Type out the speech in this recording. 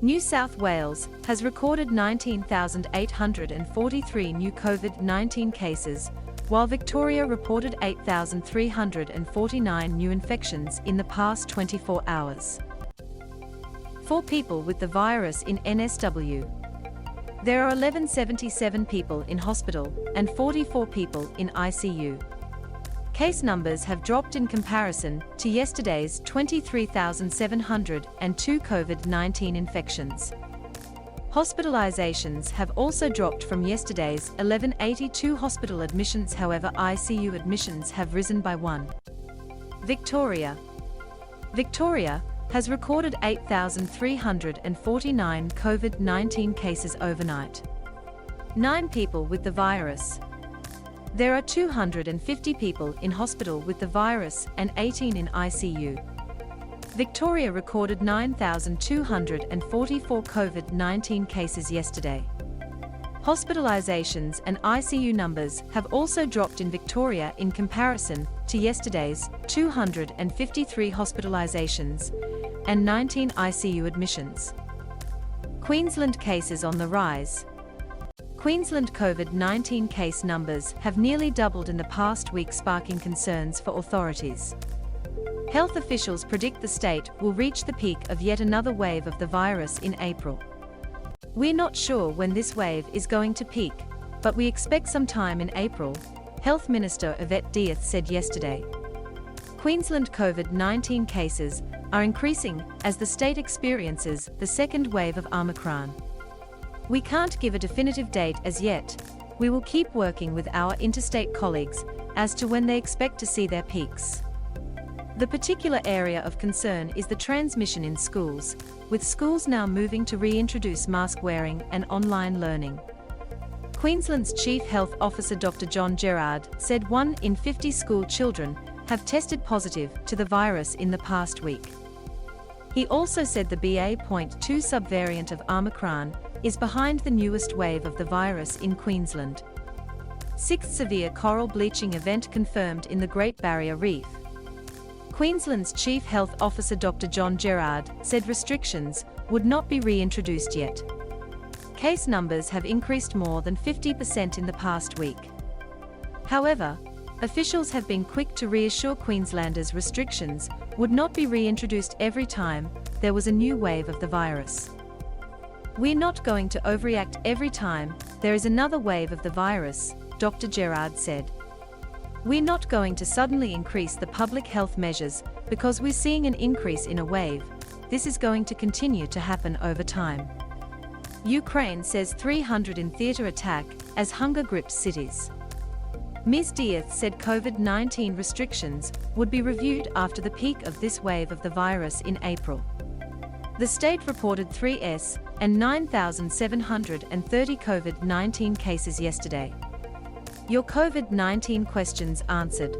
New South Wales has recorded 19,843 new COVID-19 cases, while Victoria reported 8,349 new infections in the past 24 hours. 4 people with the virus in NSW. There are 1,177 people in hospital and 44 people in ICU. Case numbers have dropped in comparison to yesterday's 23,702 COVID-19 infections. Hospitalisations have also dropped from yesterday's 1,182 hospital admissions, however ICU admissions have risen by 1. Victoria has recorded 8,349 COVID-19 cases overnight. 9 people with the virus. There are 250 people in hospital with the virus and 18 in ICU. Victoria recorded 9,244 COVID-19 cases yesterday. Hospitalisations and ICU numbers have also dropped in Victoria in comparison to yesterday's 253 hospitalisations and 19 ICU admissions. Queensland cases on the rise. Queensland COVID-19 case numbers have nearly doubled in the past week, sparking concerns for authorities. Health officials predict the state will reach the peak of yet another wave of the virus in April. We're not sure when this wave is going to peak, but we expect some time in April, Health Minister Yvette Dieth said yesterday. Queensland COVID-19 cases are increasing as the state experiences the second wave of Omicron. We can't give a definitive date as yet. We will keep working with our interstate colleagues as to when they expect to see their peaks. The particular area of concern is the transmission in schools, with schools now moving to reintroduce mask wearing and online learning. Queensland's Chief Health Officer Dr. John Gerard said 1 in 50 school children have tested positive to the virus in the past week. He also said the BA.2 subvariant of Omicron is behind the newest wave of the virus in Queensland. 6th severe coral bleaching event confirmed in the Great Barrier Reef. Queensland's Chief Health Officer Dr. John Gerard said restrictions would not be reintroduced yet. Case numbers have increased more than 50% in the past week. However, officials have been quick to reassure Queenslanders restrictions would not be reintroduced every time there was a new wave of the virus. We're not going to overreact every time there is another wave of the virus, Dr. Gerard said. We're not going to suddenly increase the public health measures because we're seeing an increase in a wave. This is going to continue to happen over time. Ukraine says 300 in theatre attack as hunger grips cities. Ms. Dieth said COVID-19 restrictions would be reviewed after the peak of this wave of the virus in April. The state reported 3,000 and 9,730 COVID-19 cases yesterday. Your COVID-19 questions answered.